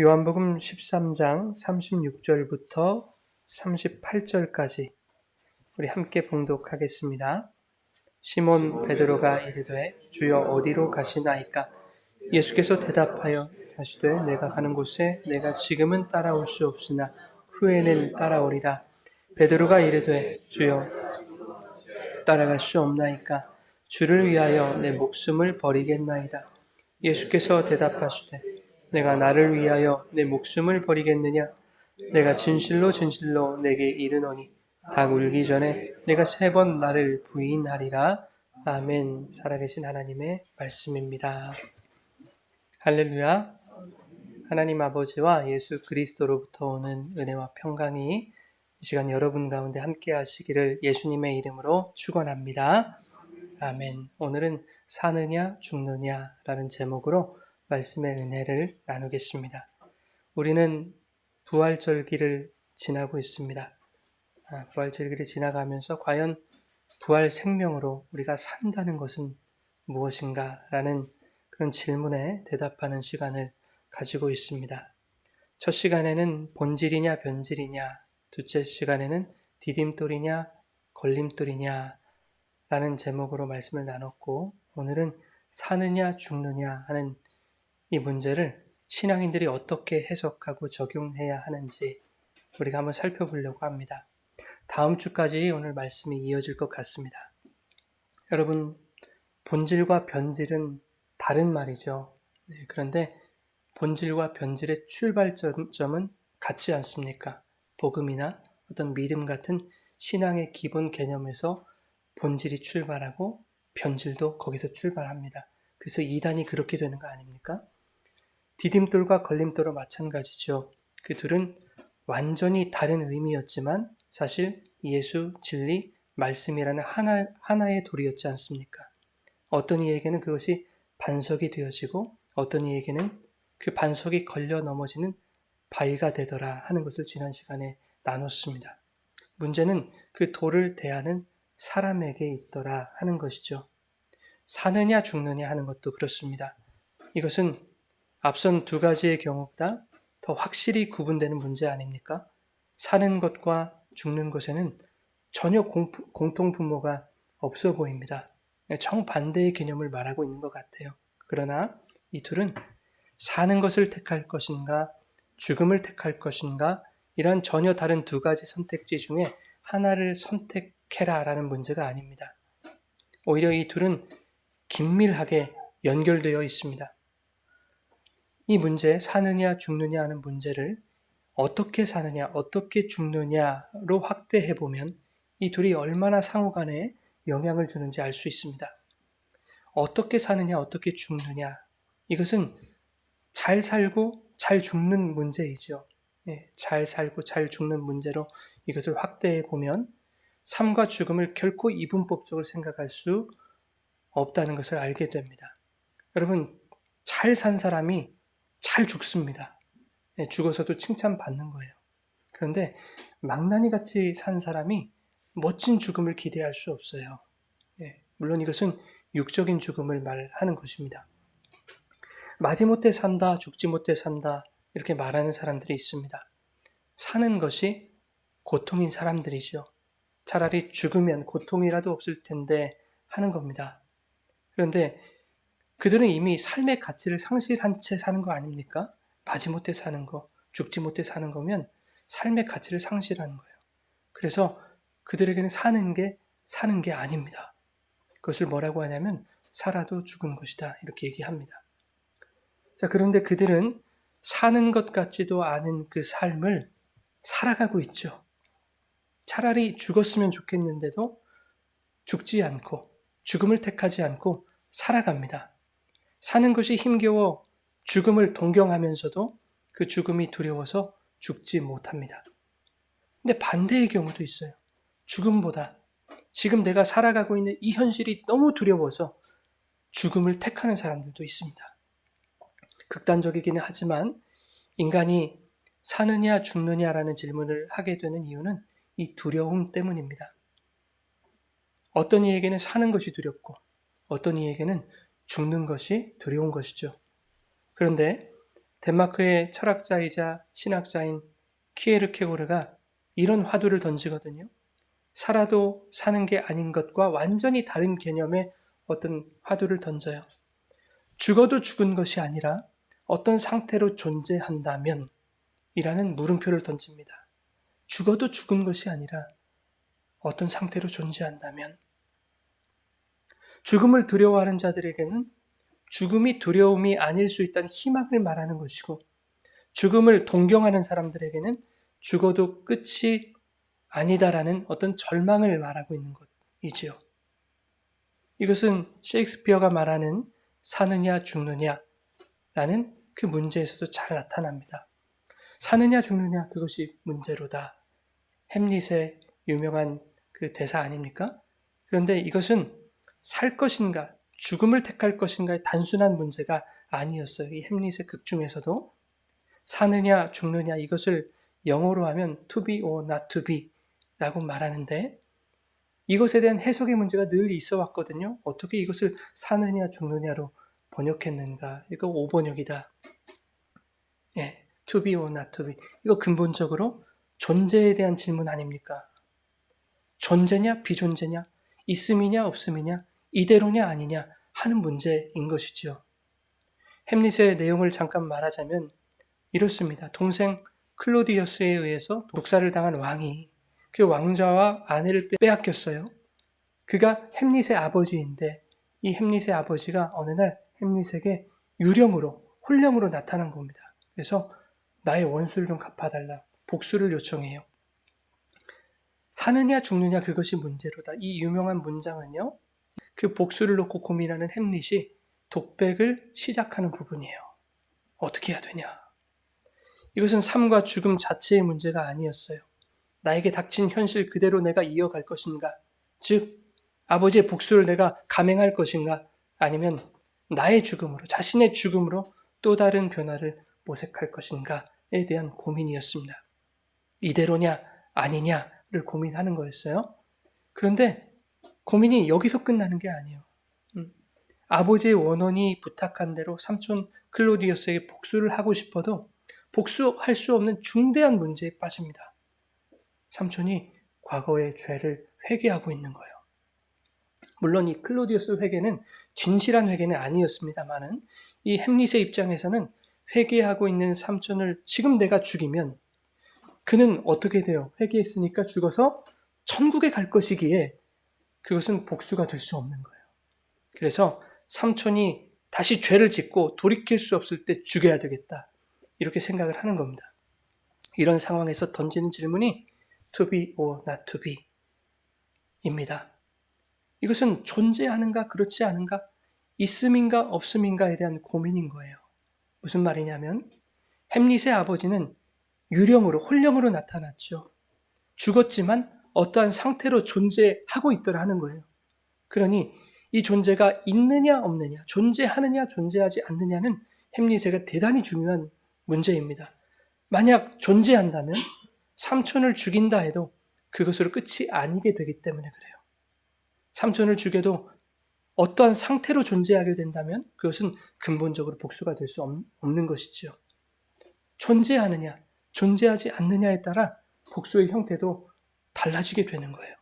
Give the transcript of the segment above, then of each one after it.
요한복음 13장 36절부터 38절까지 우리 함께 봉독하겠습니다. 시몬 베드로가 이르되 주여 어디로 가시나이까? 예수께서 대답하여 하시되 내가 가는 곳에 내가 지금은 따라올 수 없으나 후에는 따라오리라. 베드로가 이르되 주여 따라갈 수 없나이까? 주를 위하여 내 목숨을 버리겠나이다. 예수께서 대답하시되 내가 나를 위하여 내 목숨을 버리겠느냐? 내가 진실로 진실로 내게 이르노니 닭 울기 전에 내가 3번 나를 부인하리라. 아멘. 살아계신 하나님의 말씀입니다. 할렐루야. 하나님 아버지와 예수 그리스도로부터 오는 은혜와 평강이 이 시간 여러분 가운데 함께 하시기를 예수님의 이름으로 축원합니다. 아멘. 오늘은 사느냐 죽느냐 라는 제목으로 말씀의 은혜를 나누겠습니다. 우리는 부활절기를 지나고 있습니다. 부활절기를 지나가면서 과연 부활 생명으로 우리가 산다는 것은 무엇인가 라는 그런 질문에 대답하는 시간을 가지고 있습니다. 첫 시간에는 본질이냐 변질이냐, 둘째 시간에는 디딤돌이냐 걸림돌이냐 라는 제목으로 말씀을 나눴고, 오늘은 사느냐 죽느냐 하는 이 문제를 신앙인들이 어떻게 해석하고 적용해야 하는지 우리가 한번 살펴보려고 합니다. 다음 주까지 오늘 말씀이 이어질 것 같습니다. 여러분, 본질과 변질은 다른 말이죠. 그런데 본질과 변질의 출발점은 같지 않습니까? 복음이나 어떤 믿음 같은 신앙의 기본 개념에서 본질이 출발하고 변질도 거기서 출발합니다. 그래서 이단이 그렇게 되는 거 아닙니까? 디딤돌과 걸림돌은 마찬가지죠. 그 둘은 완전히 다른 의미였지만 사실 예수, 진리, 말씀이라는 하나의 돌이었지 않습니까? 어떤 이에게는 그것이 반석이 되어지고 어떤 이에게는 그 반석이 걸려 넘어지는 바위가 되더라 하는 것을 지난 시간에 나눴습니다. 문제는 그 돌을 대하는 사람에게 있더라 하는 것이죠. 사느냐 죽느냐 하는 것도 그렇습니다. 이것은 앞선 두 가지의 경우보다 더 확실히 구분되는 문제 아닙니까? 사는 것과 죽는 것에는 전혀 공통분모가 없어 보입니다. 정반대의 개념을 말하고 있는 것 같아요. 그러나 이 둘은 사는 것을 택할 것인가, 죽음을 택할 것인가, 이런 전혀 다른 두 가지 선택지 중에 하나를 선택해라 라는 문제가 아닙니다. 오히려 이 둘은 긴밀하게 연결되어 있습니다. 이 문제, 사느냐 죽느냐 하는 문제를 어떻게 사느냐, 어떻게 죽느냐로 확대해보면 이 둘이 얼마나 상호간에 영향을 주는지 알 수 있습니다. 어떻게 사느냐, 어떻게 죽느냐, 이것은 잘 살고 잘 죽는 문제이죠. 잘 살고 잘 죽는 문제로 이것을 확대해보면 삶과 죽음을 결코 이분법적으로 생각할 수 없다는 것을 알게 됩니다. 여러분, 잘 산 사람이 잘 죽습니다. 죽어서도 칭찬받는 거예요. 그런데 망나니같이 산 사람이 멋진 죽음을 기대할 수 없어요. 물론 이것은 육적인 죽음을 말하는 것입니다. 마지못해 산다, 죽지 못해 산다 이렇게 말하는 사람들이 있습니다. 사는 것이 고통인 사람들이죠. 차라리 죽으면 고통이라도 없을 텐데 하는 겁니다. 그런데 그들은 이미 삶의 가치를 상실한 채 사는 거 아닙니까? 마지못해 사는 거, 죽지 못해 사는 거면 삶의 가치를 상실하는 거예요. 그래서 그들에게는 사는 게 아닙니다. 그것을 뭐라고 하냐면 살아도 죽은 것이다 이렇게 얘기합니다. 자, 그런데 그들은 사는 것 같지도 않은 그 삶을 살아가고 있죠. 차라리 죽었으면 좋겠는데도 죽지 않고 죽음을 택하지 않고 살아갑니다. 사는 것이 힘겨워 죽음을 동경하면서도 그 죽음이 두려워서 죽지 못합니다. 근데 반대의 경우도 있어요. 죽음보다 지금 내가 살아가고 있는 이 현실이 너무 두려워서 죽음을 택하는 사람들도 있습니다. 극단적이기는 하지만 인간이 사느냐 죽느냐라는 질문을 하게 되는 이유는 이 두려움 때문입니다. 어떤 이에게는 사는 것이 두렵고 어떤 이에게는 죽는 것이 두려운 것이죠. 그런데 덴마크의 철학자이자 신학자인 키에르케고르가 이런 화두를 던지거든요. 살아도 사는 게 아닌 것과 완전히 다른 개념의 어떤 화두를 던져요. 죽어도 죽은 것이 아니라 어떤 상태로 존재한다면 이라는 물음표를 던집니다. 죽어도 죽은 것이 아니라 어떤 상태로 존재한다면, 죽음을 두려워하는 자들에게는 죽음이 두려움이 아닐 수 있다는 희망을 말하는 것이고, 죽음을 동경하는 사람들에게는 죽어도 끝이 아니다라는 어떤 절망을 말하고 있는 것이지요. 이것은 셰익스피어가 말하는 사느냐 죽느냐라는 그 문제에서도 잘 나타납니다. 사느냐 죽느냐 그것이 문제로다. 햄릿의 유명한 그 대사 아닙니까? 그런데 이것은 살 것인가 죽음을 택할 것인가의 단순한 문제가 아니었어요. 이 햄릿의 극 중에서도 사느냐 죽느냐 이것을 영어로 하면 to be or not to be 라고 말하는데, 이것에 대한 해석의 문제가 늘 있어 왔거든요. 어떻게 이것을 사느냐 죽느냐로 번역했는가? 이거 오번역이다. 예, to be or not to be. 이거 근본적으로 존재에 대한 질문 아닙니까? 존재냐 비존재냐, 있음이냐 없음이냐, 이대로냐 아니냐 하는 문제인 것이지요. 햄릿의 내용을 잠깐 말하자면 이렇습니다. 동생 클로디어스에 의해서 독살을 당한 왕이 그 왕자와 아내를 빼앗겼어요. 그가 햄릿의 아버지인데 이 햄릿의 아버지가 어느 날 햄릿에게 유령으로, 혼령으로 나타난 겁니다. 그래서 나의 원수를 좀 갚아달라, 복수를 요청해요. 사느냐 죽느냐 그것이 문제로다. 이 유명한 문장은요, 그 복수를 놓고 고민하는 햄릿이 독백을 시작하는 부분이에요. 어떻게 해야 되냐? 이것은 삶과 죽음 자체의 문제가 아니었어요. 나에게 닥친 현실 그대로 내가 이어갈 것인가? 즉, 아버지의 복수를 내가 감행할 것인가? 아니면 나의 죽음으로, 자신의 죽음으로 또 다른 변화를 모색할 것인가에 대한 고민이었습니다. 이대로냐 아니냐를 고민하는 거였어요. 그런데 고민이 여기서 끝나는 게 아니에요. 아버지의 원혼이 부탁한 대로 삼촌 클로디어스에게 복수를 하고 싶어도 복수할 수 없는 중대한 문제에 빠집니다. 삼촌이 과거의 죄를 회개하고 있는 거예요. 물론 이 클로디어스 회개는 진실한 회개는 아니었습니다만은 이 햄릿의 입장에서는 회개하고 있는 삼촌을 지금 내가 죽이면 그는 어떻게 돼요? 회개했으니까 죽어서 천국에 갈 것이기에 그것은 복수가 될 수 없는 거예요. 그래서 삼촌이 다시 죄를 짓고 돌이킬 수 없을 때 죽여야 되겠다. 이렇게 생각을 하는 겁니다. 이런 상황에서 던지는 질문이 to be or not to be 입니다. 이것은 존재하는가 그렇지 않은가, 있음인가 없음인가에 대한 고민인 거예요. 무슨 말이냐면 햄릿의 아버지는 유령으로, 혼령으로 나타났죠. 죽었지만 어떠한 상태로 존재하고 있더라 하는 거예요. 그러니 이 존재가 있느냐 없느냐, 존재하느냐 존재하지 않느냐는 햄릿에게 대단히 중요한 문제입니다. 만약 존재한다면 삼촌을 죽인다 해도 그것으로 끝이 아니게 되기 때문에 그래요. 삼촌을 죽여도 어떠한 상태로 존재하게 된다면 그것은 근본적으로 복수가 될 수 없는 것이지요. 존재하느냐, 존재하지 않느냐에 따라 복수의 형태도 달라지게 되는 거예요.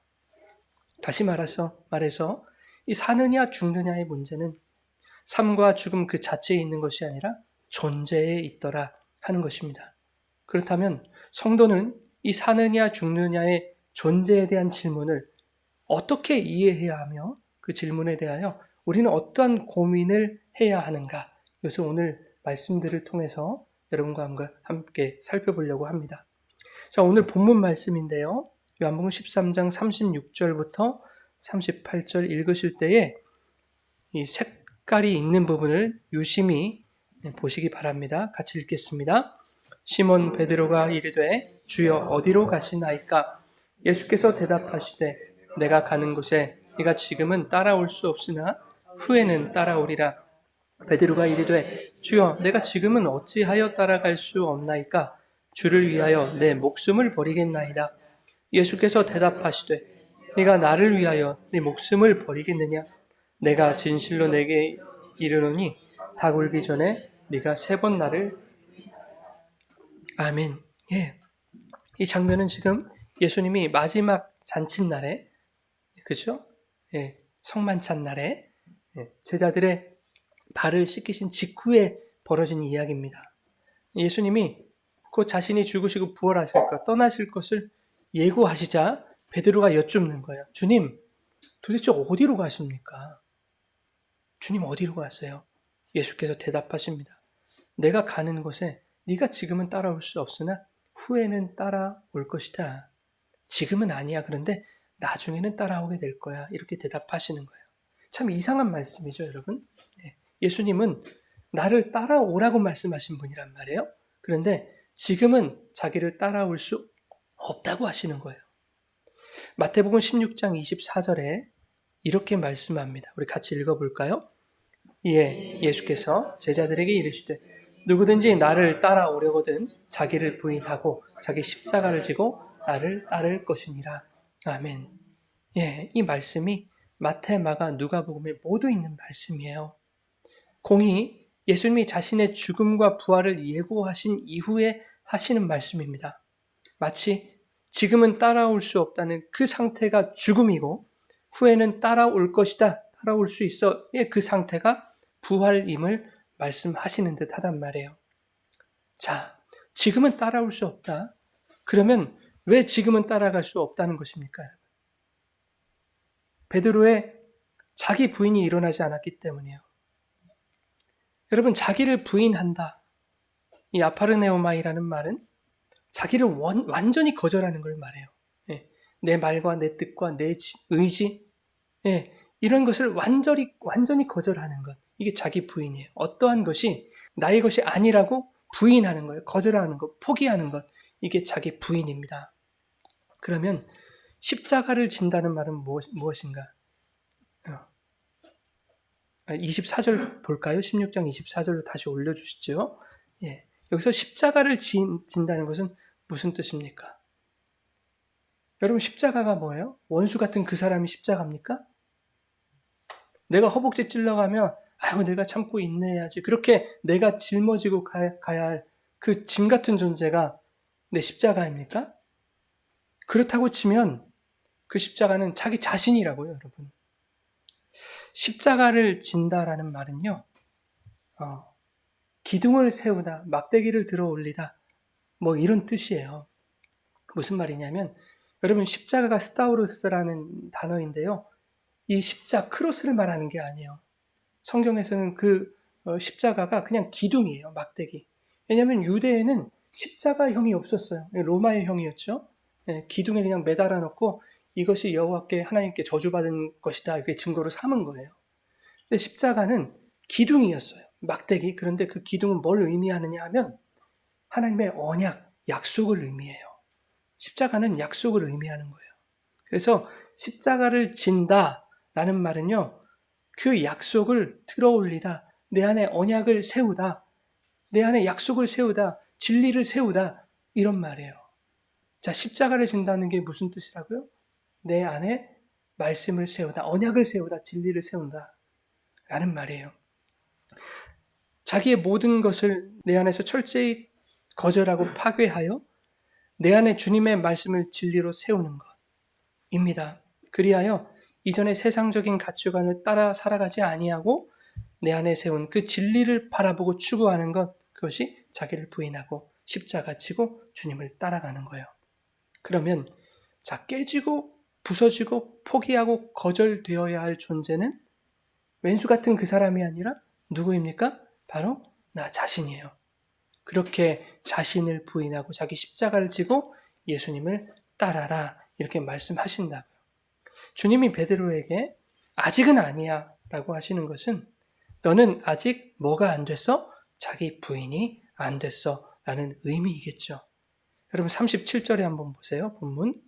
다시 말해서 이 사느냐 죽느냐의 문제는 삶과 죽음 그 자체에 있는 것이 아니라 존재에 있더라 하는 것입니다. 그렇다면 성도는 이 사느냐 죽느냐의 존재에 대한 질문을 어떻게 이해해야 하며 그 질문에 대하여 우리는 어떠한 고민을 해야 하는가, 이것을 오늘 말씀들을 통해서 여러분과 함께 살펴보려고 합니다. 자, 오늘 본문 말씀인데요. 요한복음 13장 36절부터 38절 읽으실 때에 이 색깔이 있는 부분을 유심히 보시기 바랍니다. 같이 읽겠습니다. 시몬 베드로가 이르되 주여 어디로 가시나이까? 예수께서 대답하시되 내가 가는 곳에 네가 지금은 따라올 수 없으나 후에는 따라오리라. 베드로가 이르되 주여 내가 지금은 어찌하여 따라갈 수 없나이까? 주를 위하여 내 목숨을 버리겠나이다. 예수께서 대답하시되 네가 나를 위하여 네 목숨을 버리겠느냐? 내가 진실로 내게 이르노니 닭 울기 전에 네가 3번 나를 아멘. 예. 이 장면은 지금 예수님이 마지막 잔칫날에, 그죠? 예. 성만찬 날에 제자들의 발을 씻기신 직후에 벌어진 이야기입니다. 예수님이 곧 자신이 죽으시고 부활하실 것, 떠나실 것을 예고하시자 베드로가 여쭙는 거예요. 주님, 도대체 어디로 가십니까? 주님 어디로 가세요? 예수께서 대답하십니다. 내가 가는 곳에 네가 지금은 따라올 수 없으나 후에는 따라올 것이다. 지금은 아니야. 그런데 나중에는 따라오게 될 거야. 이렇게 대답하시는 거예요. 참 이상한 말씀이죠, 여러분. 예수님은 나를 따라오라고 말씀하신 분이란 말이에요. 그런데 지금은 자기를 따라올 수 없다고 하시는 거예요. 마태복음 16장 24절에 이렇게 말씀합니다. 우리 같이 읽어볼까요? 이에 예수께서 제자들에게 이르시되 누구든지 나를 따라오려거든 자기를 부인하고 자기 십자가를 지고 나를 따를 것이니라. 아멘. 예, 이 말씀이 마태, 마가, 누가복음에 모두 있는 말씀이에요. 공이 예수님이 자신의 죽음과 부활을 예고하신 이후에 하시는 말씀입니다. 마치 지금은 따라올 수 없다는 그 상태가 죽음이고 후에는 따라올 것이다, 따라올 수 있어의 그 상태가 부활임을 말씀하시는 듯 하단 말이에요. 자, 지금은 따라올 수 없다. 그러면 왜 지금은 따라갈 수 없다는 것입니까? 베드로의 자기 부인이 일어나지 않았기 때문이에요. 여러분, 자기를 부인한다. 이 아파르네오마이라는 말은 자기를 완전히 거절하는 걸 말해요. 예, 내 말과 내 뜻과 내 의지, 예, 이런 것을 완전히 거절하는 것. 이게 자기 부인이에요. 어떠한 것이 나의 것이 아니라고 부인하는 거예요. 거절하는 것, 포기하는 것. 이게 자기 부인입니다. 그러면 십자가를 진다는 말은 무엇인가? 24절 볼까요? 16장 24절로 다시 올려주시죠. 예, 여기서 십자가를 진다는 것은 무슨 뜻입니까? 여러분, 십자가가 뭐예요? 원수 같은 그 사람이 십자가입니까? 내가 허벅지 찔러가면 아이고 내가 참고 인내해야지. 그렇게 내가 짊어지고 가야 할 그 짐 같은 존재가 내 십자가입니까? 그렇다고 치면 그 십자가는 자기 자신이라고요, 여러분. 십자가를 진다라는 말은요, 기둥을 세우다, 막대기를 들어 올리다, 뭐 이런 뜻이에요. 무슨 말이냐면, 여러분, 십자가가 스타우루스라는 단어인데요. 이 크로스를 말하는 게 아니에요. 성경에서는 그 십자가가 그냥 기둥이에요, 막대기. 왜냐하면 유대에는 십자가형이 없었어요. 로마의 형이었죠. 기둥에 그냥 매달아 놓고 이것이 여호와께 하나님께 저주받은 것이다 이렇게 증거로 삼은 거예요. 근데 십자가는 기둥이었어요. 막대기. 그런데 그 기둥은 뭘 의미하느냐 하면 하나님의 언약, 약속을 의미해요. 십자가는 약속을 의미하는 거예요. 그래서 십자가를 진다라는 말은요, 그 약속을 들어올리다, 내 안에 언약을 세우다, 내 안에 약속을 세우다, 진리를 세우다, 이런 말이에요. 자, 십자가를 진다는 게 무슨 뜻이라고요? 내 안에 말씀을 세우다, 언약을 세우다, 진리를 세운다 라는 말이에요. 자기의 모든 것을 내 안에서 철저히 거절하고 파괴하여 내 안에 주님의 말씀을 진리로 세우는 것입니다. 그리하여 이전의 세상적인 가치관을 따라 살아가지 아니하고 내 안에 세운 그 진리를 바라보고 추구하는 것, 그것이 자기를 부인하고 십자가 지고 주님을 따라가는 거예요. 그러면 자, 깨지고 부서지고 포기하고 거절되어야 할 존재는 왼수 같은 그 사람이 아니라 누구입니까? 바로 나 자신이에요. 그렇게 자신을 부인하고 자기 십자가를 지고 예수님을 따라라 이렇게 말씀하신다고요. 주님이 베드로에게 아직은 아니야 라고 하시는 것은 너는 아직 뭐가 안 됐어? 자기 부인이 안 됐어 라는 의미이겠죠. 여러분 37절에 한번 보세요. 본문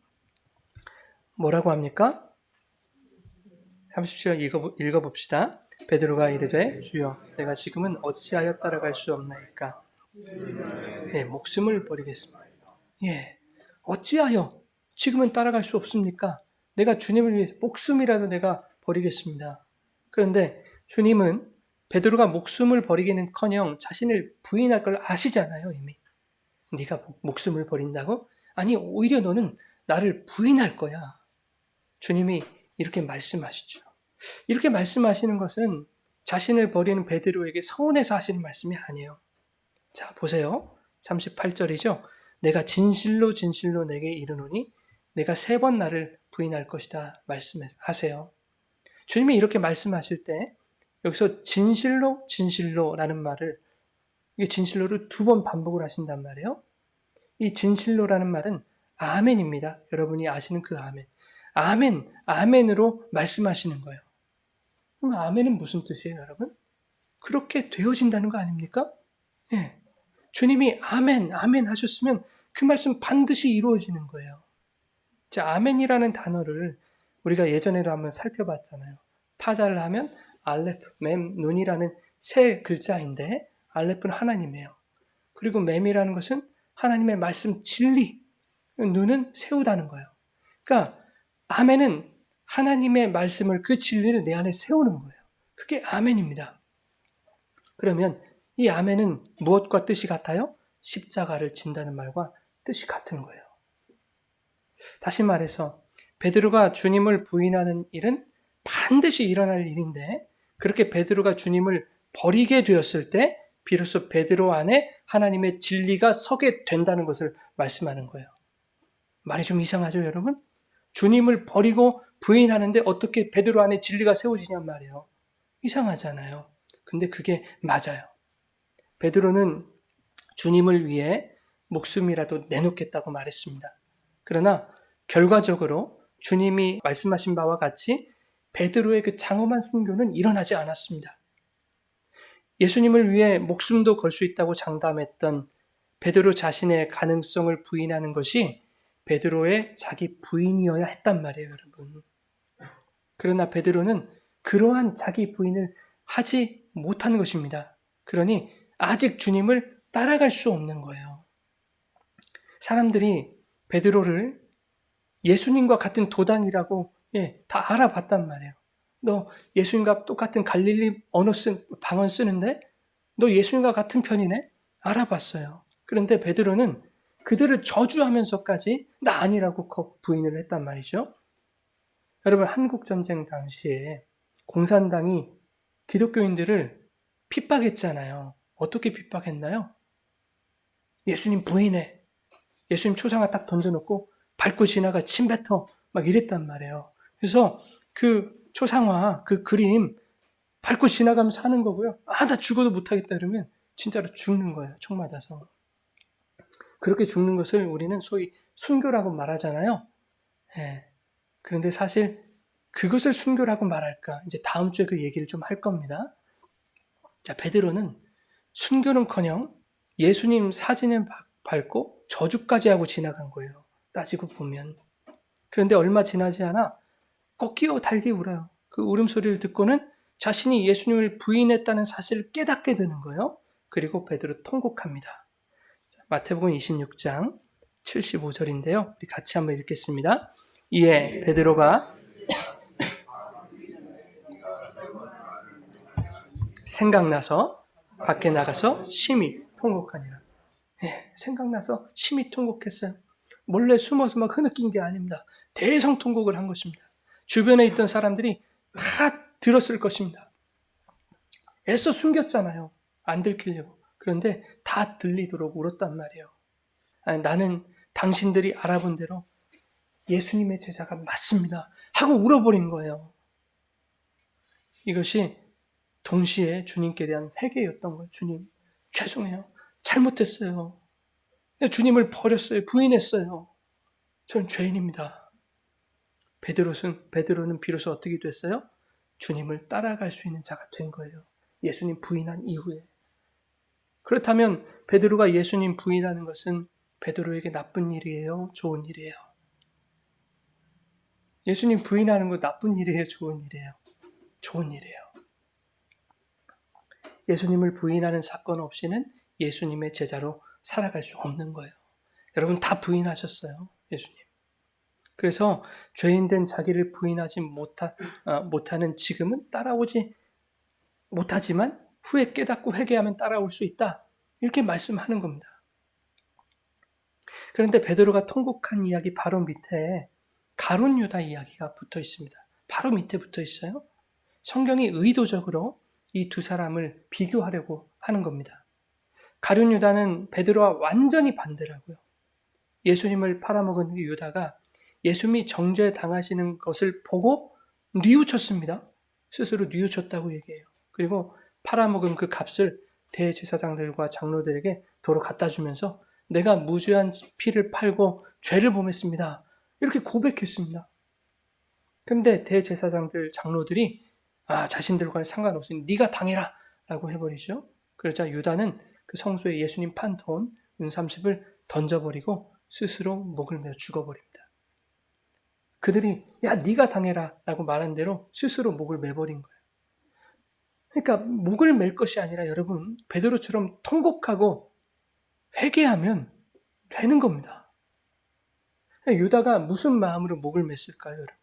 뭐라고 합니까? 37절 읽어봅시다. 베드로가 이르되 주여 내가 지금은 어찌하여 따라갈 수 없나이까? 네, 목숨을 버리겠습니다. 예, 어찌하여 지금은 따라갈 수 없습니까? 내가 주님을 위해서 목숨이라도 내가 버리겠습니다. 그런데 주님은 베드로가 목숨을 버리기는커녕 자신을 부인할 걸 아시잖아요, 이미. 네가 목숨을 버린다고? 아니, 오히려 너는 나를 부인할 거야. 주님이 이렇게 말씀하시죠. 이렇게 말씀하시는 것은 자신을 버리는 베드로에게 서운해서 하시는 말씀이 아니에요. 자, 보세요. 38절이죠. 내가 진실로 진실로 내게 이르노니 내가 3번 나를 부인할 것이다 말씀하세요. 주님이 이렇게 말씀하실 때 여기서 진실로 진실로라는 말을, 이게 진실로를 2번 반복을 하신단 말이에요. 이 진실로라는 말은 아멘입니다. 여러분이 아시는 그 아멘. 아멘, 아멘으로 말씀하시는 거예요. 그럼 아멘은 무슨 뜻이에요, 여러분? 그렇게 되어진다는 거 아닙니까? 예. 주님이 아멘, 아멘 하셨으면 그 말씀 반드시 이루어지는 거예요. 자, 아멘이라는 단어를 우리가 예전에도 한번 살펴봤잖아요. 파자를 하면 알레프, 맴, 눈이라는 세 글자인데 알레프는 하나님이에요. 그리고 맴이라는 것은 하나님의 말씀 진리, 눈은 세우다는 거예요. 그러니까 아멘은 하나님의 말씀을, 그 진리를 내 안에 세우는 거예요. 그게 아멘입니다. 그러면 이 아멘은 무엇과 뜻이 같아요? 십자가를 진다는 말과 뜻이 같은 거예요. 다시 말해서 베드로가 주님을 부인하는 일은 반드시 일어날 일인데, 그렇게 베드로가 주님을 버리게 되었을 때 비로소 베드로 안에 하나님의 진리가 서게 된다는 것을 말씀하는 거예요. 말이 좀 이상하죠, 여러분? 주님을 버리고 부인하는데 어떻게 베드로 안에 진리가 세워지냔 말이에요. 이상하잖아요. 근데 그게 맞아요. 베드로는 주님을 위해 목숨이라도 내놓겠다고 말했습니다. 그러나 결과적으로 주님이 말씀하신 바와 같이 베드로의 그 장엄한 순교는 일어나지 않았습니다. 예수님을 위해 목숨도 걸 수 있다고 장담했던 베드로 자신의 가능성을 부인하는 것이 베드로의 자기 부인이어야 했단 말이에요, 여러분. 그러나 베드로는 그러한 자기 부인을 하지 못한 것입니다. 그러니 아직 주님을 따라갈 수 없는 거예요. 사람들이 베드로를 예수님과 같은 도단이라고 다 알아봤단 말이에요. 너 예수님과 똑같은 갈릴리 언어 방언 쓰는데 너 예수님과 같은 편이네? 알아봤어요. 그런데 베드로는 그들을 저주하면서까지 나 아니라고 부인을 했단 말이죠. 여러분, 한국전쟁 당시에 공산당이 기독교인들을 핍박했잖아요. 어떻게 핍박했나요? 예수님 부인해. 예수님 초상화 딱 던져놓고 밟고 지나가 침 뱉어. 막 이랬단 말이에요. 그래서 그 초상화, 그 그림 밟고 지나가면서 하는 거고요. 나 죽어도 못하겠다 이러면 진짜로 죽는 거예요. 총 맞아서. 그렇게 죽는 것을 우리는 소위 순교라고 말하잖아요. 예. 그런데 사실 그것을 순교라고 말할까? 이제 다음 주에 그 얘기를 좀 할 겁니다. 자, 베드로는 순교는커녕 예수님 사진을 밟고 저주까지 하고 지나간 거예요. 따지고 보면. 그런데 얼마 지나지 않아 꺾이어 달기 울어요. 그 울음소리를 듣고는 자신이 예수님을 부인했다는 사실을 깨닫게 되는 거예요. 그리고 베드로 통곡합니다. 마태복음 26장 75절인데요. 우리 같이 한번 읽겠습니다. 이에 베드로가 생각나서 밖에 나가서 심히 통곡하니라. 생각나서 심히 통곡했어요. 몰래 숨어서 막 흐느낀 게 아닙니다. 대성통곡을 한 것입니다. 주변에 있던 사람들이 다 들었을 것입니다. 애써 숨겼잖아요. 안 들키려고. 그런데 다 들리도록 울었단 말이에요. 나는 당신들이 알아본 대로 예수님의 제자가 맞습니다. 하고 울어버린 거예요. 이것이 동시에 주님께 대한 회개였던 거예요. 주님, 죄송해요. 잘못했어요. 주님을 버렸어요. 부인했어요. 저는 죄인입니다. 베드로는 비로소 어떻게 됐어요? 주님을 따라갈 수 있는 자가 된 거예요. 예수님 부인한 이후에. 그렇다면 베드로가 예수님 부인하는 것은 베드로에게 나쁜 일이에요? 좋은 일이에요? 예수님 부인하는 거 나쁜 일이에요? 좋은 일이에요? 좋은 일이에요. 예수님을 부인하는 사건 없이는 예수님의 제자로 살아갈 수 없는 거예요. 여러분 다 부인하셨어요. 예수님. 그래서 죄인된 자기를 부인하지 못하는 지금은 따라오지 못하지만 후에 깨닫고 회개하면 따라올 수 있다. 이렇게 말씀하는 겁니다. 그런데 베드로가 통곡한 이야기 바로 밑에 가룟 유다 이야기가 붙어 있습니다. 바로 밑에 붙어 있어요. 성경이 의도적으로 이 두 사람을 비교하려고 하는 겁니다. 가룟 유다는 베드로와 완전히 반대라고요. 예수님을 팔아먹은 그 유다가 예수님이 정죄 당하시는 것을 보고 뉘우쳤습니다. 스스로 뉘우쳤다고 얘기해요. 그리고 팔아먹은 그 값을 대제사장들과 장로들에게 도로 갖다 주면서 내가 무죄한 피를 팔고 죄를 범했습니다. 이렇게 고백했습니다. 그런데 대제사장들, 장로들이 자신들과는 상관없으니 네가 당해라 라고 해버리죠. 그러자 유다는 그 성소에 예수님 판 돈 은30을 던져버리고 스스로 목을 메어 죽어버립니다. 그들이 야 네가 당해라 라고 말한 대로 스스로 목을 매버린 거예요. 그러니까 목을 맬 것이 아니라 여러분 베드로처럼 통곡하고 회개하면 되는 겁니다. 유다가 무슨 마음으로 목을 맸을까요, 여러분?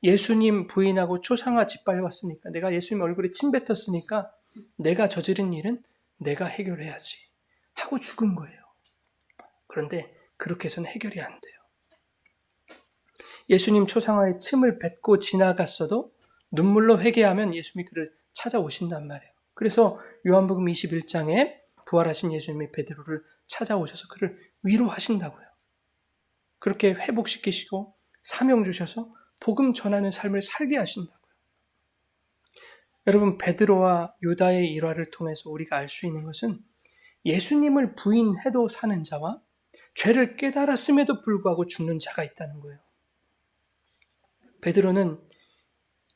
예수님 부인하고 초상화 짓밟았으니까, 내가 예수님 얼굴에 침 뱉었으니까 내가 저지른 일은 내가 해결해야지 하고 죽은 거예요. 그런데 그렇게 해서는 해결이 안 돼요. 예수님 초상화에 침을 뱉고 지나갔어도 눈물로 회개하면 예수님이 그를 찾아오신단 말이에요. 그래서 요한복음 21장에 부활하신 예수님이 베드로를 찾아오셔서 그를 위로하신다고요. 그렇게 회복시키시고 사명 주셔서 복음 전하는 삶을 살게 하신다고요. 여러분, 베드로와 유다의 일화를 통해서 우리가 알 수 있는 것은 예수님을 부인해도 사는 자와 죄를 깨달았음에도 불구하고 죽는 자가 있다는 거예요. 베드로는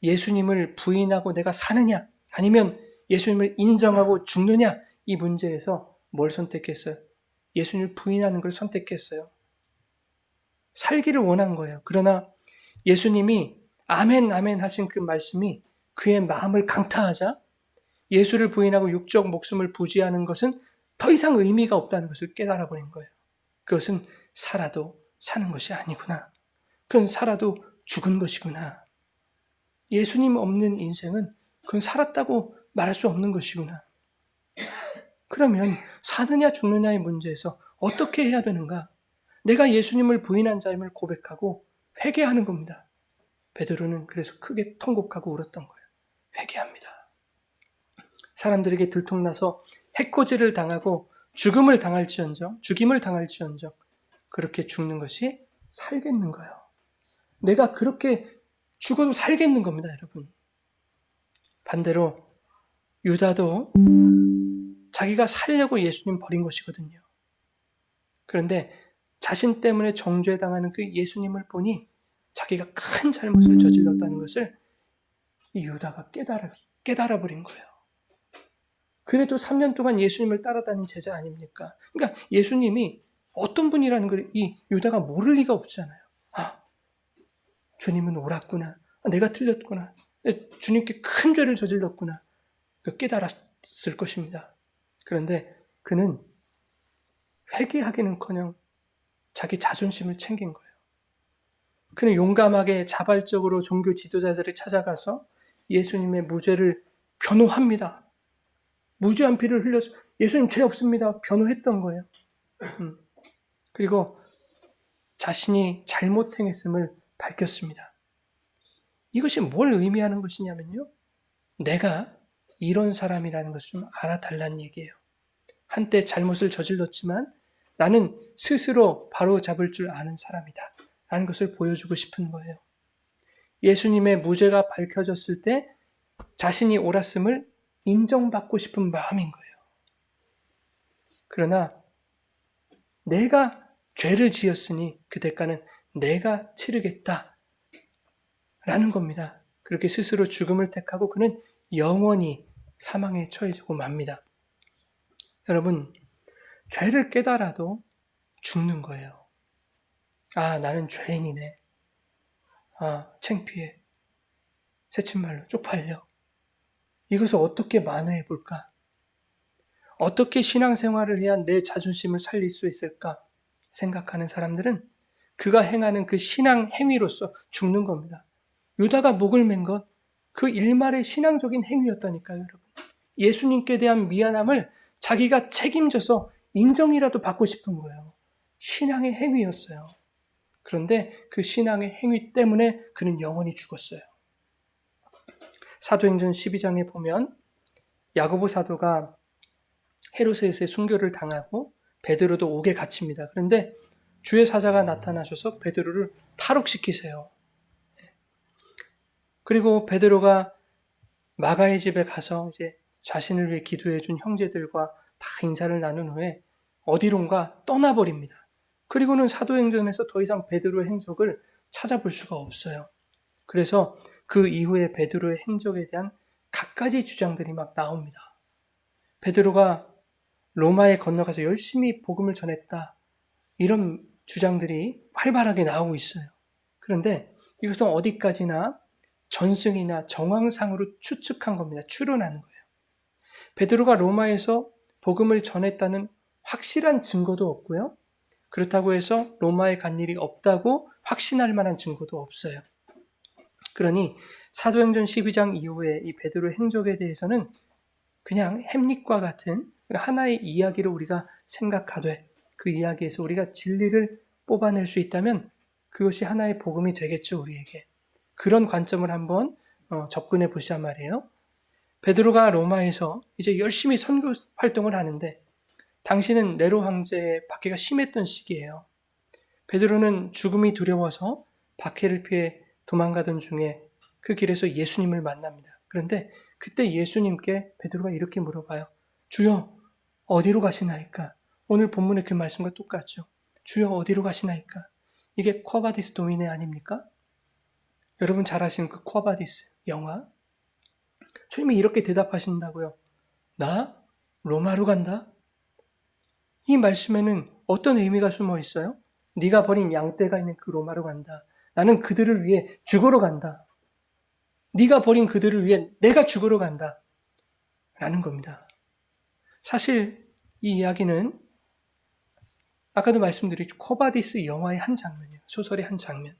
예수님을 부인하고 내가 사느냐 아니면 예수님을 인정하고 죽느냐 이 문제에서 뭘 선택했어요? 예수님을 부인하는 걸 선택했어요. 살기를 원한 거예요. 그러나 예수님이 아멘 아멘 하신 그 말씀이 그의 마음을 강타하자 예수를 부인하고 육적 목숨을 부지하는 것은 더 이상 의미가 없다는 것을 깨달아 버린 거예요. 그것은 살아도 사는 것이 아니구나. 그건 살아도 죽은 것이구나. 예수님 없는 인생은 그건 살았다고 말할 수 없는 것이구나. 그러면 사느냐 죽느냐의 문제에서 어떻게 해야 되는가? 내가 예수님을 부인한 자임을 고백하고 회개하는 겁니다. 베드로는 그래서 크게 통곡하고 울었던 거예요. 회개합니다. 사람들에게 들통나서 해코지를 당하고 죽임을 당할지언정 그렇게 죽는 것이 살겠는 거예요. 내가 그렇게 죽어도 살겠는 겁니다, 여러분. 반대로 유다도 자기가 살려고 예수님 버린 것이거든요. 그런데 자신 때문에 정죄당하는 그 예수님을 보니 자기가 큰 잘못을 저질렀다는 것을 이 유다가 깨달아 버린 거예요. 그래도 3년 동안 예수님을 따라다닌 제자 아닙니까? 그러니까 예수님이 어떤 분이라는 걸 이 유다가 모를 리가 없잖아요. 주님은 옳았구나. 내가 틀렸구나. 주님께 큰 죄를 저질렀구나. 깨달았을 것입니다. 그런데 그는 회개하기는커녕 자기 자존심을 챙긴 거예요. 그는 용감하게 자발적으로 종교 지도자들을 찾아가서 예수님의 무죄를 변호합니다. 무죄한 피를 흘려서 예수님 죄 없습니다. 변호했던 거예요. 그리고 자신이 잘못 행했음을 밝혔습니다. 이것이 뭘 의미하는 것이냐면요. 내가 이런 사람이라는 것을 좀 알아달라는 얘기예요. 한때 잘못을 저질렀지만 나는 스스로 바로 잡을 줄 아는 사람이다. 라는 것을 보여주고 싶은 거예요. 예수님의 무죄가 밝혀졌을 때 자신이 옳았음을 인정받고 싶은 마음인 거예요. 그러나 내가 죄를 지었으니 그 대가는 내가 치르겠다. 라는 겁니다. 그렇게 스스로 죽음을 택하고 그는 영원히 사망에 처해지고 맙니다. 여러분, 죄를 깨달아도 죽는 거예요. 나는 죄인이네. 창피해. 새침말로 쪽팔려. 이것을 어떻게 만회해 볼까? 어떻게 신앙생활을 해야 내 자존심을 살릴 수 있을까? 생각하는 사람들은 그가 행하는 그 신앙 행위로서 죽는 겁니다. 유다가 목을 맨 것, 그 일말의 신앙적인 행위였다니까요, 여러분. 예수님께 대한 미안함을 자기가 책임져서 인정이라도 받고 싶은 거예요. 신앙의 행위였어요. 그런데 그 신앙의 행위 때문에 그는 영원히 죽었어요. 사도행전 12장에 보면 야고보 사도가 헤로데스의 순교를 당하고 베드로도 옥에 갇힙니다. 그런데 주의 사자가 나타나셔서 베드로를 탈옥시키세요. 그리고 베드로가 마가의 집에 가서 이제 자신을 위해 기도해 준 형제들과 다 인사를 나눈 후에 어디론가 떠나버립니다. 그리고는 사도행전에서 더 이상 베드로의 행적을 찾아볼 수가 없어요. 그래서 그 이후에 베드로의 행적에 대한 갖가지 주장들이 막 나옵니다. 베드로가 로마에 건너가서 열심히 복음을 전했다. 이런 주장들이 활발하게 나오고 있어요. 그런데 이것은 어디까지나 전승이나 정황상으로 추측한 겁니다. 추론하는 거예요. 베드로가 로마에서 복음을 전했다는 확실한 증거도 없고요. 그렇다고 해서 로마에 간 일이 없다고 확신할 만한 증거도 없어요. 그러니 사도행전 12장 이후에 이 베드로의 행적에 대해서는 그냥 햄릿과 같은 하나의 이야기로 우리가 생각하되 그 이야기에서 우리가 진리를 뽑아낼 수 있다면 그것이 하나의 복음이 되겠죠, 우리에게. 그런 관점을 한번 접근해 보시자 말이에요. 베드로가 로마에서 이제 열심히 선교 활동을 하는데 당시는 네로 황제의 박해가 심했던 시기예요. 베드로는 죽음이 두려워서 박해를 피해 도망가던 중에 그 길에서 예수님을 만납니다. 그런데 그때 예수님께 베드로가 이렇게 물어봐요. 주여, 어디로 가시나이까? 오늘 본문의 그 말씀과 똑같죠. 주여, 어디로 가시나이까? 이게 쿼바디스 도미네 아닙니까? 여러분 잘 아시는 그 쿼바디스 영화? 주님이 이렇게 대답하신다고요. 나? 로마로 간다? 이 말씀에는 어떤 의미가 숨어 있어요? 네가 버린 양떼가 있는 그 로마로 간다. 나는 그들을 위해 죽으러 간다. 네가 버린 그들을 위해 내가 죽으러 간다. 라는 겁니다. 사실 이 이야기는 아까도 말씀드렸죠. 코바디스 영화의 한 장면이에요. 소설의 한 장면.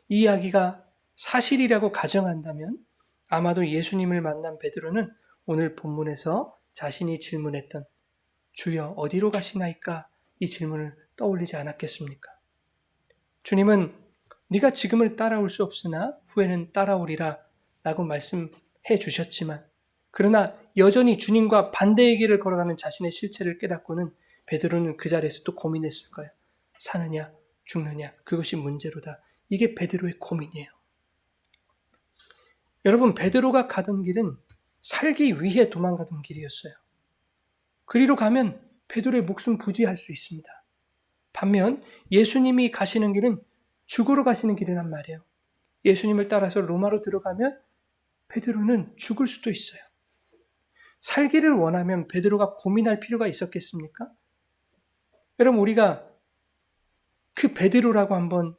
이 이야기가 사실이라고 가정한다면 아마도 예수님을 만난 베드로는 오늘 본문에서 자신이 질문했던 주여 어디로 가시나이까? 이 질문을 떠올리지 않았겠습니까? 주님은 네가 지금을 따라올 수 없으나 후에는 따라오리라 라고 말씀해 주셨지만 그러나 여전히 주님과 반대의 길을 걸어가는 자신의 실체를 깨닫고는 베드로는 그 자리에서 또 고민했을 거예요. 사느냐 죽느냐 그것이 문제로다. 이게 베드로의 고민이에요. 여러분 베드로가 가던 길은 살기 위해 도망가던 길이었어요. 그리로 가면 베드로의 목숨 부지할 수 있습니다. 반면 예수님이 가시는 길은 죽으러 가시는 길이란 말이에요. 예수님을 따라서 로마로 들어가면 베드로는 죽을 수도 있어요. 살기를 원하면 베드로가 고민할 필요가 있었겠습니까? 여러분 우리가 그 베드로라고 한번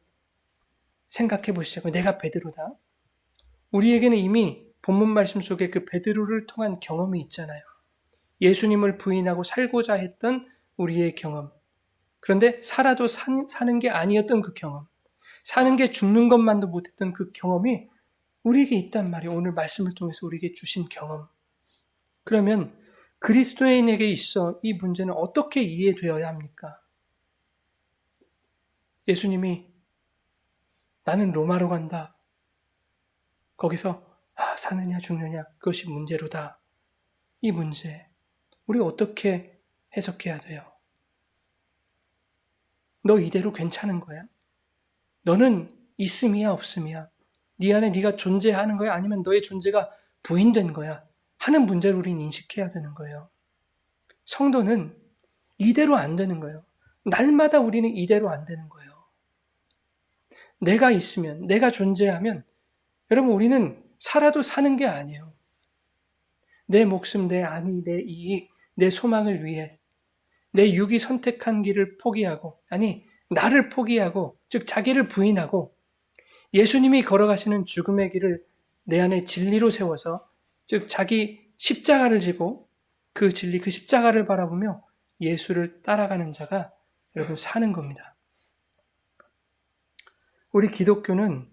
생각해 보시자고요. 내가 베드로다. 우리에게는 이미 본문 말씀 속에 그 베드로를 통한 경험이 있잖아요. 예수님을 부인하고 살고자 했던 우리의 경험. 그런데 살아도 사는 게 아니었던 그 경험. 사는 게 죽는 것만도 못했던 그 경험이 우리에게 있단 말이에요. 오늘 말씀을 통해서 우리에게 주신 경험. 그러면 그리스도인에게 있어 이 문제는 어떻게 이해되어야 합니까? 예수님이 나는 로마로 간다. 거기서 사느냐 죽느냐 그것이 문제로다. 이 문제 우리 어떻게 해석해야 돼요? 너 이대로 괜찮은 거야? 너는 있음이야 없음이야? 네 안에 네가 존재하는 거야? 아니면 너의 존재가 부인된 거야? 하는 문제를 우리는 인식해야 되는 거예요. 성도는 이대로 안 되는 거예요. 날마다 우리는 이대로 안 되는 거예요. 내가 있으면, 내가 존재하면 여러분 우리는 살아도 사는 게 아니에요. 내 목숨, 내 안위, 내 이익, 내 소망을 위해 내 육이 선택한 길을 포기하고 아니 나를 포기하고 즉 자기를 부인하고 예수님이 걸어가시는 죽음의 길을 내 안에 진리로 세워서 즉 자기 십자가를 지고 그 진리 그 십자가를 바라보며 예수를 따라가는 자가 여러분 사는 겁니다. 우리 기독교는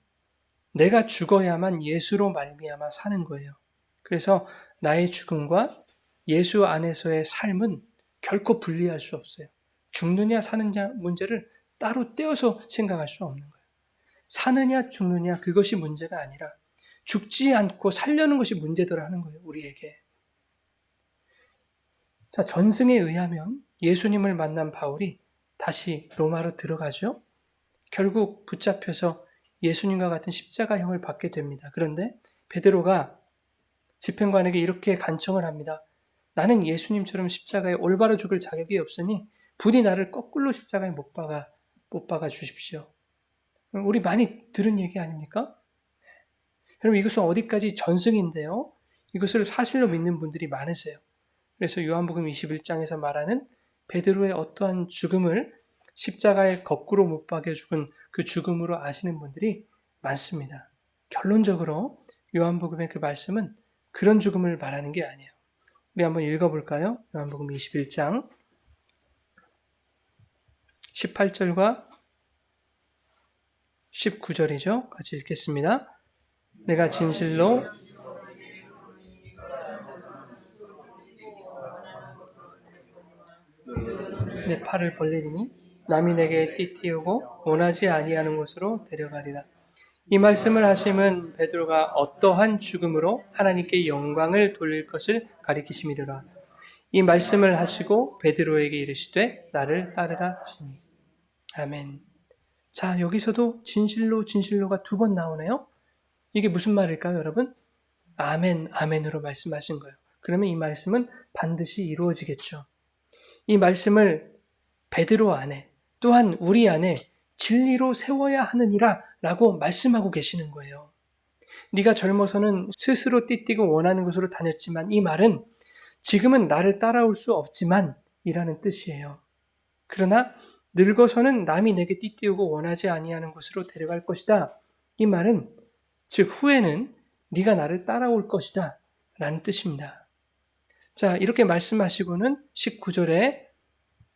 내가 죽어야만 예수로 말미암아 사는 거예요. 그래서 나의 죽음과 예수 안에서의 삶은 결코 분리할 수 없어요. 죽느냐 사느냐 문제를 따로 떼어서 생각할 수 없는 거예요. 사느냐 죽느냐 그것이 문제가 아니라 죽지 않고 살려는 것이 문제더라 하는 거예요. 우리에게. 자, 전승에 의하면 예수님을 만난 바울이 다시 로마로 들어가죠. 결국 붙잡혀서 예수님과 같은 십자가형을 받게 됩니다. 그런데 베드로가 집행관에게 이렇게 간청을 합니다. 나는 예수님처럼 십자가에 올바로 죽을 자격이 없으니 부디 나를 거꾸로 십자가에 못 박아 주십시오. 우리 많이 들은 얘기 아닙니까? 여러분, 이것은 어디까지 전승인데요. 이것을 사실로 믿는 분들이 많으세요. 그래서 요한복음 21장에서 말하는 베드로의 어떠한 죽음을 십자가에 거꾸로 못 박여 죽은 그 죽음으로 아시는 분들이 많습니다. 결론적으로 요한복음의 그 말씀은 그런 죽음을 말하는 게 아니에요. 우리 한번 읽어볼까요? 요한복음 21장 18절과 19절이죠. 같이 읽겠습니다. 내가 진실로 내 팔을 벌리리니 남이 내게 띠띠우고 원하지 아니하는 곳으로 데려가리라. 이 말씀을 하심은 베드로가 어떠한 죽음으로 하나님께 영광을 돌릴 것을 가리키심이로라. 이 말씀을 하시고 베드로에게 이르시되 나를 따르라 하시니. 아멘. 자, 여기서도 진실로가 두 번 나오네요. 이게 무슨 말일까요, 여러분? 아멘, 아멘으로 말씀하신 거예요. 그러면 이 말씀은 반드시 이루어지겠죠. 이 말씀을 베드로 안에 또한 우리 안에 진리로 세워야 하느니라 라고 말씀하고 계시는 거예요. 네가 젊어서는 스스로 띠띠고 원하는 곳으로 다녔지만 이 말은 지금은 나를 따라올 수 없지만 이라는 뜻이에요. 그러나 늙어서는 남이 내게 띠띠우고 원하지 아니하는 곳으로 데려갈 것이다. 이 말은 즉 후에는 네가 나를 따라올 것이다 라는 뜻입니다. 자, 이렇게 말씀하시고는 19절에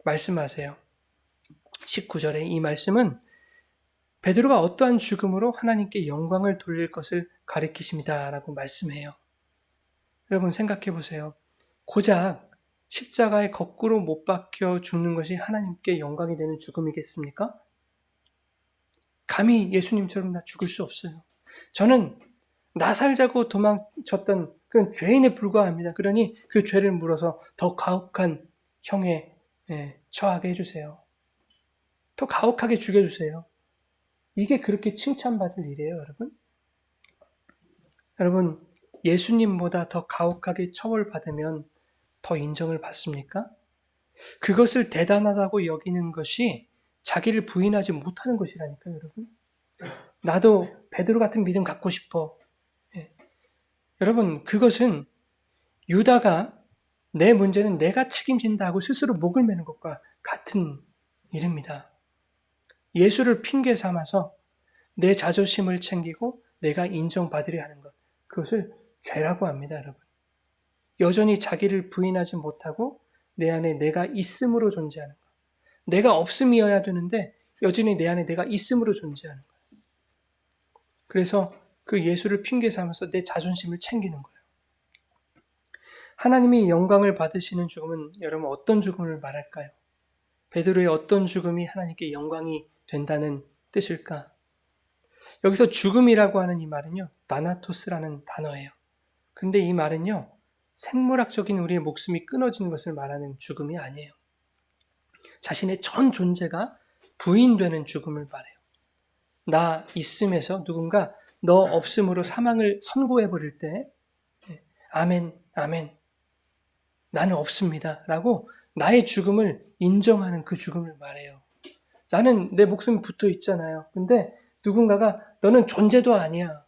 말씀하세요. 19절에 이 말씀은 베드로가 어떠한 죽음으로 하나님께 영광을 돌릴 것을 가리키십니다 라고 말씀해요. 여러분 생각해 보세요. 고작 십자가에 거꾸로 못 박혀 죽는 것이 하나님께 영광이 되는 죽음이겠습니까? 감히 예수님처럼 나 죽을 수 없어요. 저는 나 살자고 도망쳤던 그런 죄인에 불과합니다. 그러니 그 죄를 물어서 더 가혹한 형에 처하게 해주세요. 더 가혹하게 죽여주세요. 이게 그렇게 칭찬받을 일이에요, 여러분? 여러분, 예수님보다 더 가혹하게 처벌받으면 더 인정을 받습니까? 그것을 대단하다고 여기는 것이 자기를 부인하지 못하는 것이라니까요, 여러분. 나도 베드로 같은 믿음 갖고 싶어. 여러분, 그것은 유다가 내 문제는 내가 책임진다고 스스로 목을 매는 것과 같은 일입니다. 예수를 핑계 삼아서 내 자존심을 챙기고 내가 인정받으려 하는 것, 그것을 죄라고 합니다, 여러분. 여전히 자기를 부인하지 못하고 내 안에 내가 있음으로 존재하는 것. 내가 없음이어야 되는데 여전히 내 안에 내가 있음으로 존재하는 거예요. 그래서 그 예수를 핑계 삼아서 내 자존심을 챙기는 거예요. 하나님이 영광을 받으시는 죽음은 여러분 어떤 죽음을 말할까요? 베드로의 어떤 죽음이 하나님께 영광이 된다는 뜻일까? 여기서 죽음이라고 하는 이 말은요, 나나토스라는 단어예요. 근데 이 말은요, 생물학적인 우리의 목숨이 끊어지는 것을 말하는 죽음이 아니에요. 자신의 전 존재가 부인되는 죽음을 말해요. 나 있음에서 누군가 너 없음으로 사망을 선고해버릴 때 아멘, 아멘, 나는 없습니다 라고 나의 죽음을 인정하는 그 죽음을 말해요. 나는 내 목숨이 붙어 있잖아요. 근데 누군가가 너는 존재도 아니야,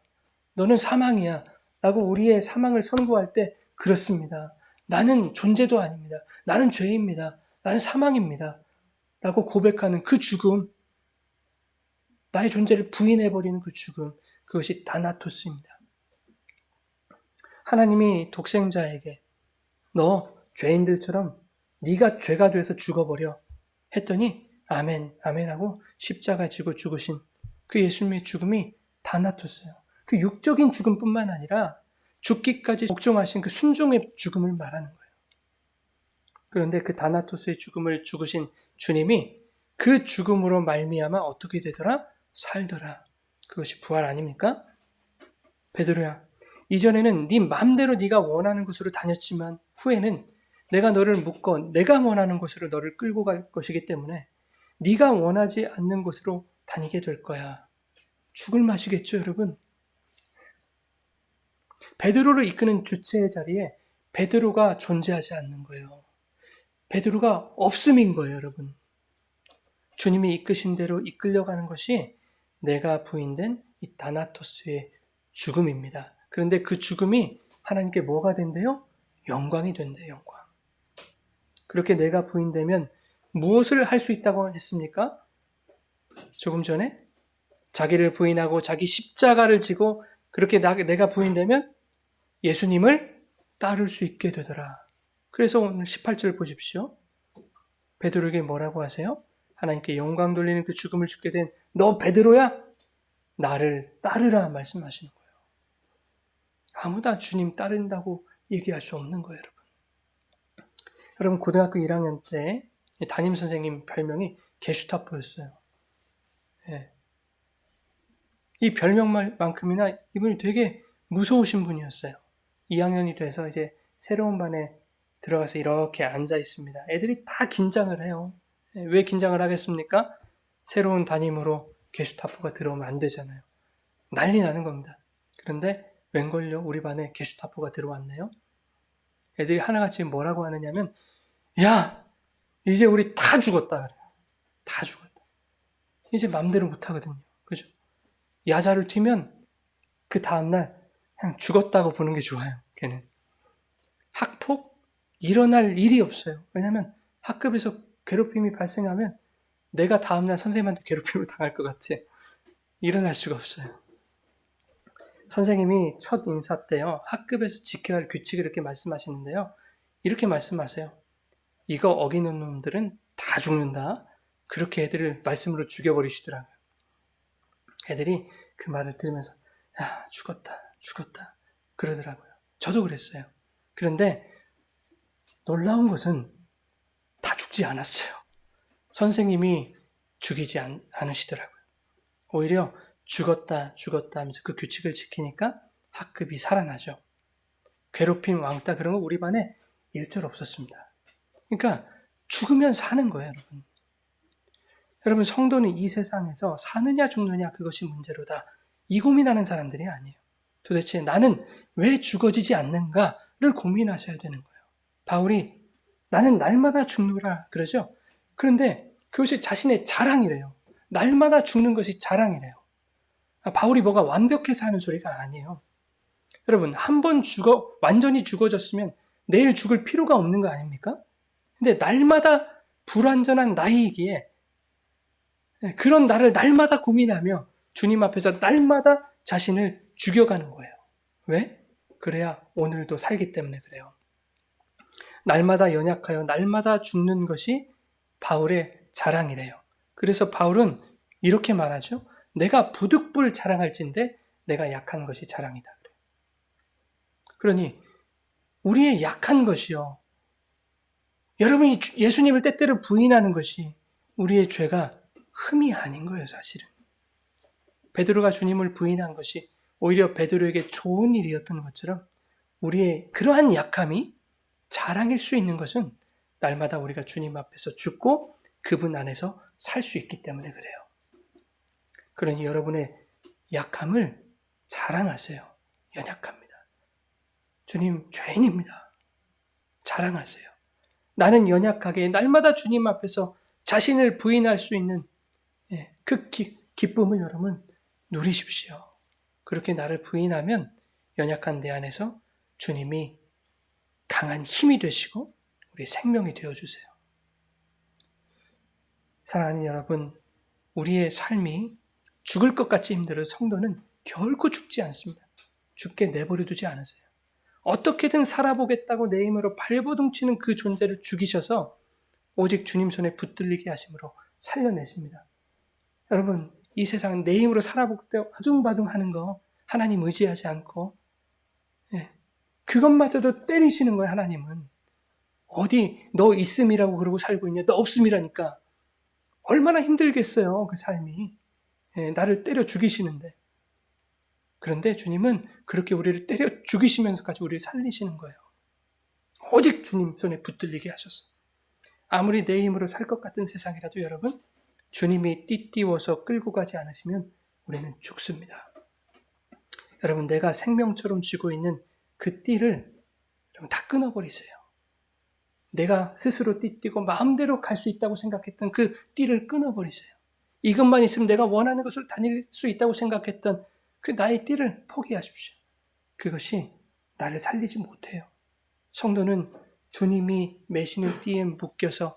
너는 사망이야 라고 우리의 사망을 선고할 때 그렇습니다. 나는 존재도 아닙니다. 나는 죄입니다. 나는 사망입니다. 라고 고백하는 그 죽음, 나의 존재를 부인해버리는 그 죽음, 그것이 다나토스입니다. 하나님이 독생자에게 너 죄인들처럼 네가 죄가 돼서 죽어버려 했더니 아멘, 아멘 하고 십자가 지고 죽으신 그 예수님의 죽음이 다나토스예요. 그 육적인 죽음뿐만 아니라 죽기까지 복종하신 그 순종의 죽음을 말하는 거예요. 그런데 그 다나토스의 죽음을 죽으신 주님이 그 죽음으로 말미암아 어떻게 되더라? 살더라. 그것이 부활 아닙니까? 베드로야, 이전에는 네 마음대로 네가 원하는 곳으로 다녔지만 후에는 내가 너를 묶어 내가 원하는 곳으로 너를 끌고 갈 것이기 때문에 네가 원하지 않는 곳으로 다니게 될 거야. 죽을 맛이겠죠, 여러분? 베드로를 이끄는 주체의 자리에 베드로가 존재하지 않는 거예요. 베드로가 없음인 거예요, 여러분. 주님이 이끄신 대로 이끌려가는 것이 내가 부인된 이 다나토스의 죽음입니다. 그런데 그 죽음이 하나님께 뭐가 된대요? 영광이 된대요, 영광. 그렇게 내가 부인되면 무엇을 할 수 있다고 했습니까? 조금 전에 자기를 부인하고 자기 십자가를 지고 그렇게 내가 부인되면 예수님을 따를 수 있게 되더라. 그래서 오늘 18절 보십시오. 베드로에게 뭐라고 하세요? 하나님께 영광 돌리는 그 죽음을 죽게 된 너 베드로야? 나를 따르라 말씀하시는 거예요. 아무나 주님 따른다고 얘기할 수 없는 거예요, 여러분. 여러분, 고등학교 1학년 때 담임선생님 별명이 게슈타포였어요. 예. 이 별명만큼이나 이분이 되게 무서우신 분이었어요. 2학년이 돼서 이제 새로운 반에 들어가서 이렇게 앉아 있습니다. 애들이 다 긴장을 해요. 왜 긴장을 하겠습니까? 새로운 담임으로 게슈타포가 들어오면 안 되잖아요. 난리 나는 겁니다. 그런데 웬걸요? 우리 반에 게슈타포가 들어왔네요. 애들이 하나같이 뭐라고 하느냐면, 야, 이제 우리 다 죽었다 그래요. 다 죽었다. 이제 맘대로 못 하거든요. 그죠? 야자를 튀면 그 다음날 그냥 죽었다고 보는 게 좋아요. 걔는. 학폭? 일어날 일이 없어요. 왜냐하면 학급에서 괴롭힘이 발생하면 내가 다음날 선생님한테 괴롭힘을 당할 것 같아. 일어날 수가 없어요. 선생님이 첫 인사 때요. 학급에서 지켜야 할 규칙을 이렇게 말씀하시는데요. 이렇게 말씀하세요. 이거 어기는 놈들은 다 죽는다. 그렇게 애들을 말씀으로 죽여버리시더라고요. 애들이 그 말을 들으면서 야, 죽었다 그러더라고요. 저도 그랬어요. 그런데 놀라운 것은 다 죽지 않았어요. 선생님이 죽이지 않으시더라고요. 오히려 죽었다 하면서 그 규칙을 지키니까 학급이 살아나죠. 괴롭힘, 왕따 그런 거 우리 반에 일절 없었습니다. 그러니까 죽으면 사는 거예요, 여러분. 여러분, 성도는 이 세상에서 사느냐 죽느냐 그것이 문제로다. 이 고민하는 사람들이 아니에요. 도대체 나는 왜 죽어지지 않는가를 고민하셔야 되는 거예요. 바울이 나는 날마다 죽노라 그러죠. 그런데 그것이 자신의 자랑이래요. 날마다 죽는 것이 자랑이래요. 바울이 뭐가 완벽해서 하는 소리가 아니에요. 여러분, 한 번 완전히 죽어졌으면 내일 죽을 필요가 없는 거 아닙니까? 근데 날마다 불완전한 나이이기에 그런 나를 날마다 고민하며 주님 앞에서 날마다 자신을 죽여가는 거예요. 왜? 그래야 오늘도 살기 때문에 그래요. 날마다 연약하여 날마다 죽는 것이 바울의 자랑이래요. 그래서 바울은 이렇게 말하죠. 내가 부득불 자랑할진대 내가 약한 것이 자랑이다. 그러니 우리의 약한 것이요. 여러분이 예수님을 때때로 부인하는 것이 우리의 죄가 흠이 아닌 거예요, 사실은. 베드로가 주님을 부인한 것이 오히려 베드로에게 좋은 일이었던 것처럼 우리의 그러한 약함이 자랑일 수 있는 것은 날마다 우리가 주님 앞에서 죽고 그분 안에서 살 수 있기 때문에 그래요. 그러니 여러분의 약함을 자랑하세요. 연약합니다. 주님 죄인입니다. 자랑하세요. 나는 연약하게 날마다 주님 앞에서 자신을 부인할 수 있는 그 기쁨을 여러분 누리십시오. 그렇게 나를 부인하면 연약한 내 안에서 주님이 강한 힘이 되시고 우리 생명이 되어주세요. 사랑하는 여러분, 우리의 삶이 죽을 것 같이 힘들어 성도는 결코 죽지 않습니다. 죽게 내버려두지 않으세요. 어떻게든 살아보겠다고 내 힘으로 발버둥치는 그 존재를 죽이셔서 오직 주님 손에 붙들리게 하심으로 살려내십니다. 여러분, 이 세상은 내 힘으로 살아보겠다고 아둥바둥 하는 거 하나님 의지하지 않고 그것마저도 때리시는 거예요. 하나님은. 어디 너 있음이라고 그러고 살고 있냐? 너 없음이라니까. 얼마나 힘들겠어요, 그 삶이. 나를 때려 죽이시는데. 그런데 주님은 그렇게 우리를 때려 죽이시면서까지 우리를 살리시는 거예요. 오직 주님 손에 붙들리게 하셔서. 아무리 내 힘으로 살 것 같은 세상이라도 여러분, 주님이 띠띠워서 끌고 가지 않으시면 우리는 죽습니다. 여러분, 내가 생명처럼 쥐고 있는 그 띠를 여러분 다 끊어버리세요. 내가 스스로 띠띠고 마음대로 갈 수 있다고 생각했던 그 띠를 끊어버리세요. 이것만 있으면 내가 원하는 것을 다닐 수 있다고 생각했던 그 나의 띠를 포기하십시오. 그것이 나를 살리지 못해요. 성도는 주님이 매시는 띠에 묶여서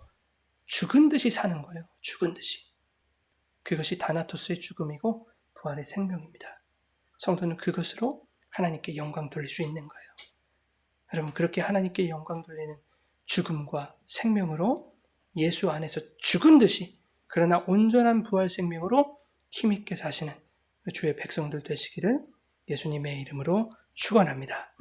죽은 듯이 사는 거예요. 죽은 듯이. 그것이 다나토스의 죽음이고 부활의 생명입니다. 성도는 그것으로 하나님께 영광 돌릴 수 있는 거예요. 여러분, 그렇게 하나님께 영광 돌리는 죽음과 생명으로 예수 안에서 죽은 듯이 그러나 온전한 부활 생명으로 힘있게 사시는 주의 백성들 되시기를 예수님의 이름으로 축원합니다.